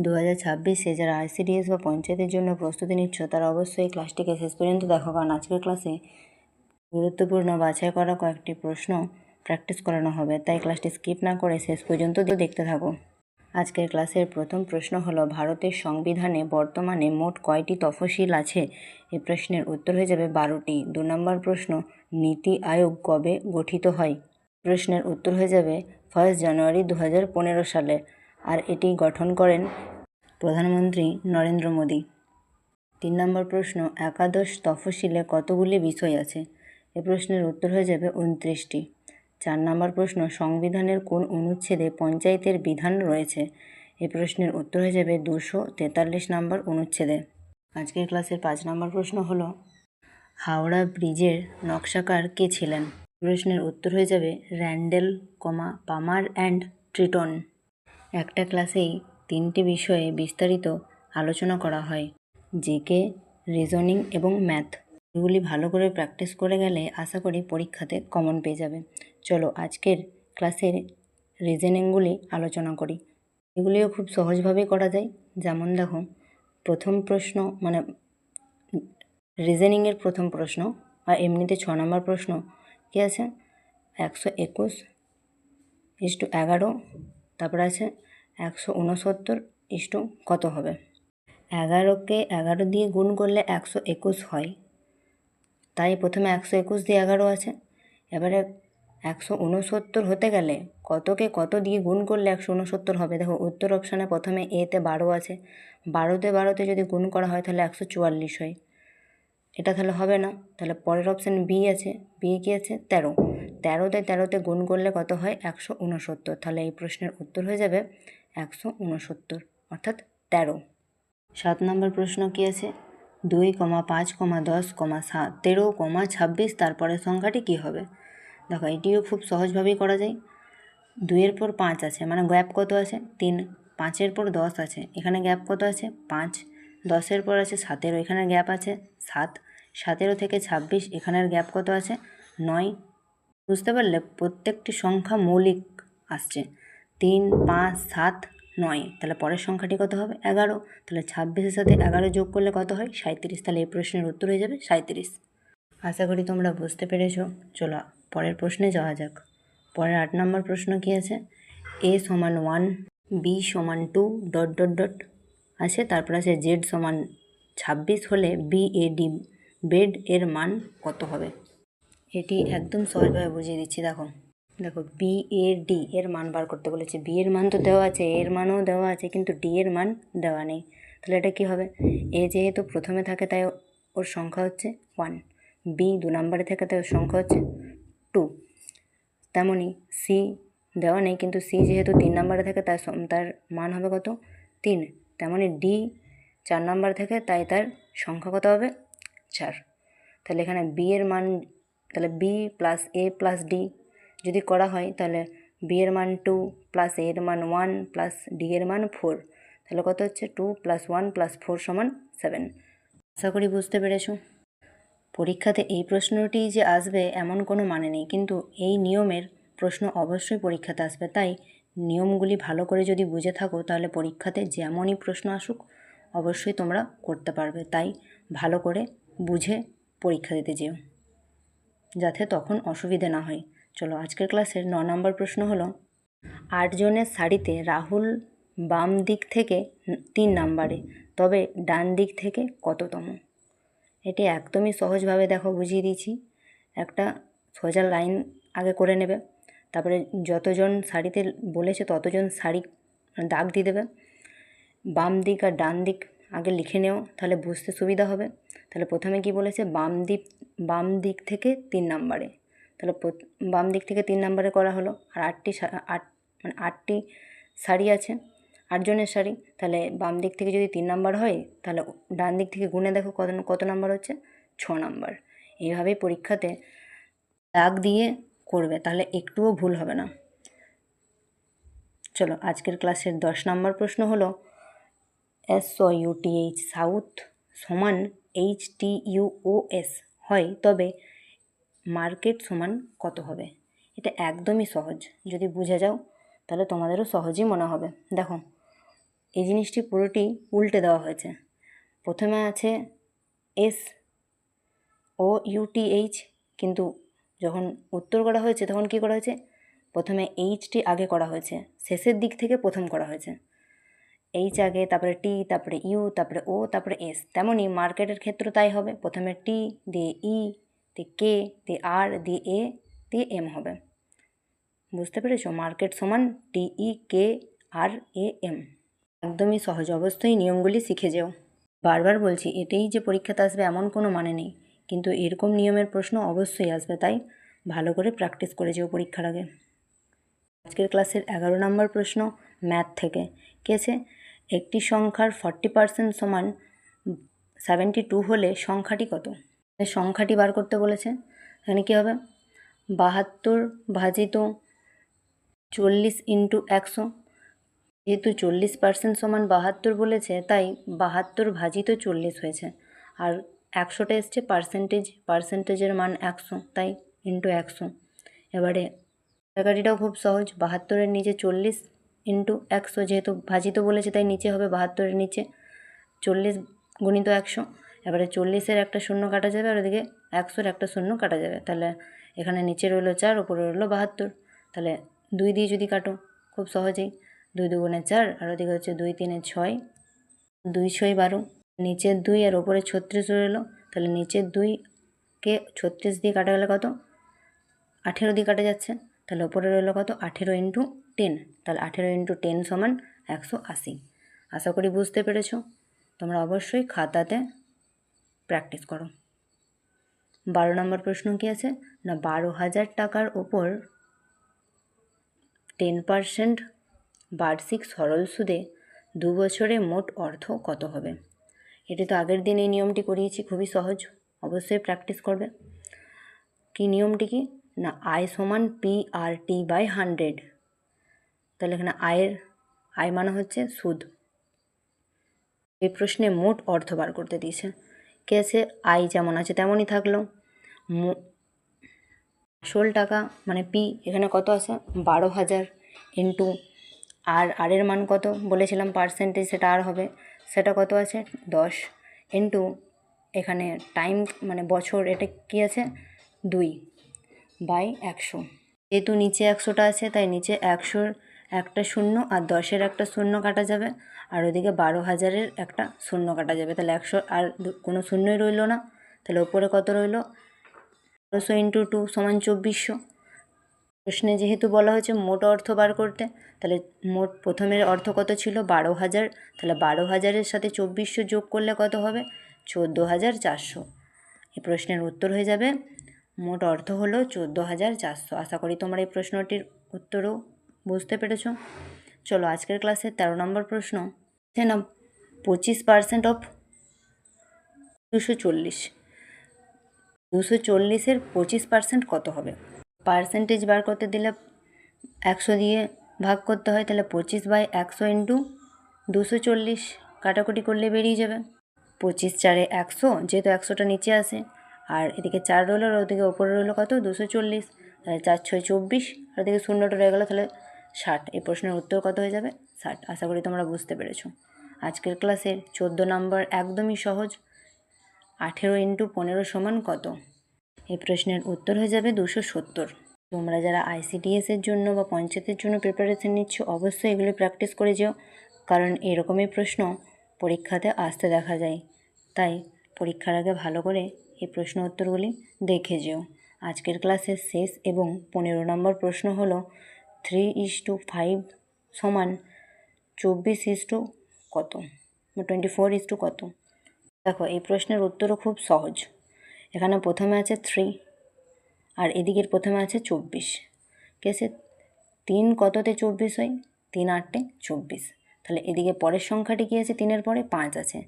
2026-এ যারা আইসিডিএস বা পঞ্চায়েতের জন্য প্রস্তুতি নিচ্ছ তারা অবশ্যই ক্লাসটিকে শেষ পর্যন্ত দেখো, কারণ আজকের ক্লাসে গুরুত্বপূর্ণ বাছাই করা কয়েকটি প্রশ্ন প্র্যাকটিস করানো হবে, তাই ক্লাসটি স্কিপ না করে শেষ পর্যন্ত দেখতে থাকো। আজকের ক্লাসের প্রথম প্রশ্ন হলো, ভারতের সংবিধানে বর্তমানে মোট কয়টি তফসিল আছে? এই প্রশ্নের উত্তর হয়ে যাবে 12টি। 2 নম্বর প্রশ্ন, নীতি আয়োগ কবে গঠিত হয়? প্রশ্নের উত্তর হয়ে যাবে 1 জানুয়ারি 2015 সালে, আর এটি গঠন করেন প্রধানমন্ত্রী নরেন্দ্র মোদী। 3 নম্বর প্রশ্ন, একাদশ তফসিলে কতগুলি বিষয় আছে? এ প্রশ্নের উত্তর হয়ে যাবে 29টি। 4 নম্বর প্রশ্ন, সংবিধানের কোন অনুচ্ছেদে পঞ্চায়েতের বিধান রয়েছে? এই প্রশ্নের উত্তর হয়ে যাবে 243 নম্বর অনুচ্ছেদে। আজকের ক্লাসের 5 নম্বর প্রশ্ন হলো, হাওড়া ব্রিজের নকশাকার কে ছিলেন? প্রশ্নের উত্তর হয়ে যাবে র্যান্ডেল, পামার অ্যান্ড ট্রিটন। একটা ক্লাসেই 3টি বিষয়ে বিস্তারিত আলোচনা করা হয়, জিকে, রিজনিং এবং ম্যাথ। এগুলি ভালো করে প্র্যাকটিস করে গেলে আশা করি পরীক্ষাতে কমন পেয়ে যাবে। চলো আজকের ক্লাসের রিজনিংগুলি আলোচনা করি। এগুলিও খুব সহজভাবেই করা যায়। যেমন দেখো, প্রথম প্রশ্ন মানে রিজনিংয়ের প্রথম প্রশ্ন আর এমনিতে 6 নম্বর প্রশ্ন কি আছে? 121:11, তারপর আছে 169 কত হবে? 11কে 11 দিয়ে গুণ করলে 121 হয়, তাই প্রথমে 121 দিয়ে 11 আছে। এবারে 169 হতে গেলে কতকে কত দিয়ে গুণ করলে 169 হবে? দেখো উত্তর অপশানে প্রথমে এতে 12 আছে, 12তে যদি গুণ করা হয় তাহলে 144 হয়। এটা তাহলে হবে না, তাহলে পরের অপশান বি আছে। বি কি আছে? 13। 13তে গুণ করলে কত হয়? 169। তাহলে এই প্রশ্নের উত্তর হয়ে যাবে 169, অর্থাৎ 13। 7 নম্বর প্রশ্ন কি আছে? 2, 5, 10, 7, 13, 26, তারপরের সংখ্যাটি কি হবে? দেখো এটিও খুব সহজভাবেই করা যায়। 2-এর পর 5 আছে, মানে গ্যাপ কত আছে? 3। 5-এর পর 10 আছে, এখানে গ্যাপ কত আছে? 5। 10-এর পর আছে 17, এখানে গ্যাপ আছে 7। 17 থেকে 26, এখানের গ্যাপ কত আছে? 9। বুঝতে পারলে? প্রত্যেকটি সংখ্যা মৌলিক আসছে। 3, 5, 7, 9, তাহলে পরের সংখ্যাটি কত হবে? 11। তাহলে 26-এর সাথে 11 যোগ করলে কত হয়? 37। তাহলে এই প্রশ্নের উত্তর হয়ে যাবে 37। আশা করি তোমরা বুঝতে পেরেছো। চলো পরের প্রশ্নে যাওয়া যাক। পরের 8 নম্বর প্রশ্ন কি আছে? a = 1, b = 2, ... আছে, তারপর আছে z = 26 হলে BAD বেড এর মান কত হবে? এটি একদম সহজভাবে বুঝিয়ে দিচ্ছি। দেখো BAD এর মান বার করতে বলেছে। বি এর মান তো দেওয়া আছে, এর মানও দেওয়া আছে, কিন্তু ডি এর মান দেওয়া নেই। তাহলে এটা কি হবে? এ যেহেতু প্রথমে থাকে তাই ওর সংখ্যা হচ্ছে 1, বি 2 নম্বরে থাকে তাই ওর সংখ্যা হচ্ছে 2। তেমনই সি দেওয়া নেই, কিন্তু সি যেহেতু 3 নম্বরে থাকে তার মান হবে কত? 3। তেমনই ডি 4 নম্বরে থাকে তাই তার সংখ্যা কত হবে? 4। তাহলে এখানে বি এর মান, তাহলে বি প্লাস এ প্লাস ডি যদি করা হয় তাহলে বি এর মান 2 প্লাস এর মান 1 প্লাস ডি এর মান 4, তাহলে কত হচ্ছে? 2 + 1 + 4 = 7। আশা করি বুঝতে পেরেছো। পরীক্ষাতে এই প্রশ্নটি যে আসবে এমন কোনো মানে নেই, কিন্তু এই নিয়মের প্রশ্ন অবশ্যই পরীক্ষাতে আসবে। তাই নিয়মগুলি ভালো করে যদি বুঝে থাকো তাহলে পরীক্ষাতে যেমনই প্রশ্ন আসুক অবশ্যই তোমরা করতে পারবে। তাই ভালো করে বুঝে পরীক্ষা দিতে যেও, যাতে তখন অসুবিধে না হয়। চলো আজকের ক্লাসের 9 নম্বর প্রশ্ন হলো, 8 জনের সারিতে রাহুল বাম দিক থেকে 3 নম্বরে, তবে ডান দিক থেকে কততম? এটি একদমই সহজভাবে দেখো বুঝিয়ে দিয়েছি। একটা সোজা লাইন আগে করে নেবে, তারপরে যতজন সারিতে বলেছে ততজন সারি দাগ দিয়ে দেবে। বাম দিক আর ডান দিক আগে লিখে নেও, তাহলে বুঝতে সুবিধা হবে। তাহলে প্রথমে কি বলেছে? বাম দিক থেকে 3 নম্বরে, তাহলে বাম দিক থেকে 3 নম্বরে করা হলো। আর 8টি সারি আছে, 8 জনের সারি, তাহলে বাম দিক থেকে যদি 3 নম্বর হয় তাহলে ডান দিক থেকে গুণে দেখো কত নম্বর হচ্ছে? 6 নম্বর। এইভাবেই পরীক্ষাতে দাগ দিয়ে করবে, তাহলে একটুও ভুল হবে না। চলো আজকের ক্লাসের 10 নম্বর প্রশ্ন হলো, SOUTH সাউথ সমান HTUOS হয়, তবে মার্কেট সমান কত হবে? এটা একদমই সহজ, যদি বুঝে যাও তাহলে তোমাদেরও সহজই মনে হবে। দেখো এই জিনিসটি পুরোটি উল্টে দেওয়া হয়েছে। প্রথমে আছে SOUTH, কিন্তু যখন উত্তর করা হয়েছে তখন কি করা হয়েছে, প্রথমে এইচটি আগে করা হয়েছে, শেষের দিক থেকে প্রথম করা হয়েছে। এইচ আগে, তারপরে টি, তারপরে ইউ, তারপরে ও, তারপরে এস। তেমনই মার্কেটের ক্ষেত্রে তাই হবে, প্রথমে টি দিয়ে ই দিয়ে কে দিয়ে আর দিয়ে এ দিয়ে এম হবে। বুঝতে পেরেছো? মার্কেট সমান TEKRAM। একদমই সহজ অবশ্যই নিয়মগুলি শিখে যেও। বারবার বলছি, এটাই যে পরীক্ষাতে আসবে এমন কোনো মানে নেই, কিন্তু এরকম নিয়মের প্রশ্ন অবশ্যই আসবে, তাই ভালো করে প্র্যাকটিস করে যেও পরীক্ষার আগে। আজকের ক্লাসের 11 নম্বর প্রশ্ন ম্যাথ থেকে কি আছে, একটি সংখ্যার 40% সমান 72 হলে সংখ্যাটি কত? সংখ্যাটি বার করতে বলেছে। এখানে কী হবে, 72 ভাজিত 40 ইন্টু 100। যেহেতু 40% সমান 72 বলেছে, তাই 72 ভাজিত 40 হয়েছে, আর 100টা এসছে পার্সেন্টেজের মান 100, তাই ইন্টু 100। এবারে কাটাকাটিটাও খুব সহজ, 72-এর নিচে 40 ইন্টু 100, যেহেতু ভাজিত বলেছে তাই নিচে হবে 72-এর নিচে 40 গুণিত 100। এবারে 40-এর একটা শূন্য কাটা যাবে, আর ওদিকে 100-এর একটা শূন্য কাটা যাবে, তাহলে এখানে নিচে রইলো 4, ওপরে রইলো 72। তাহলে 2 দিয়ে যদি কাটো খুব সহজেই, 2 দুগুণে 4, আর ওদিকে হচ্ছে 2 3-এ 6, 2 6 12, নিচের 2 আর ওপরে 36 রইলো, তাহলে নিচের 2কে 36 দিয়ে কাটা গেলে কত, 18 দিয়ে কাটা যাচ্ছে, তাহলে ওপরে রইলো কত, 18 ইন্টু 10, তাহলে 18 ইন্টু 10 সমান 180। আশা করি বুঝতে পেরেছো। তোমরা অবশ্যই খাতাতে প্র্যাকটিস করো। 12 নম্বর প্রশ্ন কি আছে না, 12,000 টাকার ওপর 10% বার্ষিক সরল সুদে 2 বছরে মোট অর্থ কত হবে? এটি তো আগের দিন এই নিয়মটি করিয়েছি, খুবই সহজ, অবশ্যই প্র্যাকটিস করবে। কি নিয়মটি কি না, আয় সমান PRT/100। তাহলে এখানে আয় মানে হচ্ছে সুদ। এই প্রশ্নে মোট অর্থ বার করতে দিয়েছে। কে আছে, আয় যেমন আছে তেমনই থাকলো, আসল টাকা মানে পি এখানে কত আছে 12,000 ইন্টু আর এর মান কত বলেছিলাম পার্সেন্টেজ, সেটা আর হবে, সেটা কত আছে 10 ইন্টু এখানে টাইম মানে বছর, এটা কি আছে 2/100। যেহেতু নিচে 100টা আছে তাই নিচে 100-র একটা শূন্য আর 10-এর একটা শূন্য কাটা যাবে, আর ওদিকে 12,000-এর একটা শূন্য কাটা যাবে, তাহলে 100 আর কোনো শূন্যই রইলো না, তাহলে ওপরে কত রইলো 1200 ইন্টু 2 সমান 2400। প্রশ্নে যেহেতু বলা হয়েছে মোট অর্থ বার করতে, তাহলে মোট প্রথমের অর্থ কত ছিল 12,000, তাহলে 12,000-এর সাথে 2400 যোগ করলে কত হবে 14,400। এই প্রশ্নের উত্তর হয়ে যাবে, মোট অর্থ হলো 14,400। আশা করি তোমরা এই প্রশ্নটির উত্তরও বুঝতে পেরেছ। চলো আজকের ক্লাসের 13 নম্বর প্রশ্ন না, 25% অফ 240, 240-এর 25% কত হবে? পার্সেন্টেজ বার করতে দিলে 100 দিয়ে ভাগ করতে হয়, তাহলে 25/100 ইন্টু 240, কাটাকুটি করলে বেরিয়ে যাবে 25 4-এ 100, যেহেতু 100টা নিচে আসে, আর এদিকে 4 রইলো, আর ওদিকে ওপরে রইলো কত 240, তাহলে 4 6 24, আর ওদিকে শূন্যটা রয়ে গেলো, তাহলে 60। এই প্রশ্নের উত্তর কত হয়ে যাবে 60। আশা করি তোমরা বুঝতে পেরেছো। আজকের ক্লাসের 14 নম্বর একদমই সহজ, 18 ইন্টু 15 সমান কত? এই প্রশ্নের উত্তর হয়ে যাবে 270। তোমরা যারা ICDS-এর জন্য বা পঞ্চায়েতের জন্য প্রিপারেশন নিচ্ছ অবশ্যই এগুলো প্র্যাকটিস করে যেও, কারণ এরকমই প্রশ্ন পরীক্ষাতে আসতে দেখা যায়, তাই পরীক্ষার আগে ভালো করে এই প্রশ্ন উত্তরগুলি দেখে যেও। আজকের ক্লাসের শেষ এবং 15 নম্বর প্রশ্ন হলো 3:5 সমান 24 কত, 24 কত? দেখো এই প্রশ্নের উত্তরও খুব সহজ। এখানে প্রথমে আছে 3, আর এদিকের প্রথমে আছে 24। কেসে 3 কততে 24 হয়, 3 8-এ 24, তাহলে এদিকে পরের সংখ্যাটি কী আছে, 3-এর পরে 5 আছে,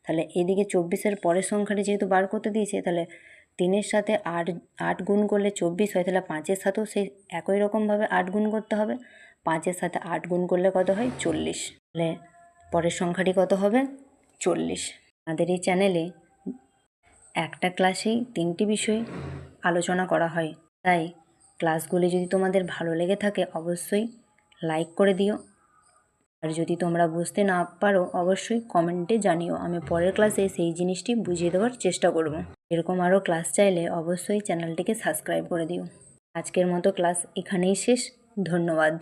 তাহলে এদিকে 24-এর পরের সংখ্যাটি যেহেতু বার করতে দিয়েছে, তাহলে 3-এর সাথে 8 গুণ করলে 24 হয়, তাহলে 5-এর সাথেও সেই একই রকমভাবে 8 গুণ করতে হবে, 5-এর সাথে 8 গুণ করলে কত হয় 40, তাহলে পরের সংখ্যাটি কত হবে 40। আমাদের এই চ্যানেলে একটা ক্লাসেই 3টি বিষয় আলোচনা করা হয়, তাই ক্লাসগুলি যদি তোমাদের ভালো লেগে থাকে অবশ্যই লাইক করে দিও। আর যদি তোমরা বুঝতে না পারো অবশ্যই কমেন্টে জানিও, আমি পরের ক্লাসে সেই জিনিসটি বুঝিয়ে দেওয়ার চেষ্টা করব। এরকম আরও ক্লাস চাইলে অবশ্যই চ্যানেলটিকে সাবস্ক্রাইব করে দিও। আজকের মতো ক্লাস এখানেই শেষ। ধন্যবাদ।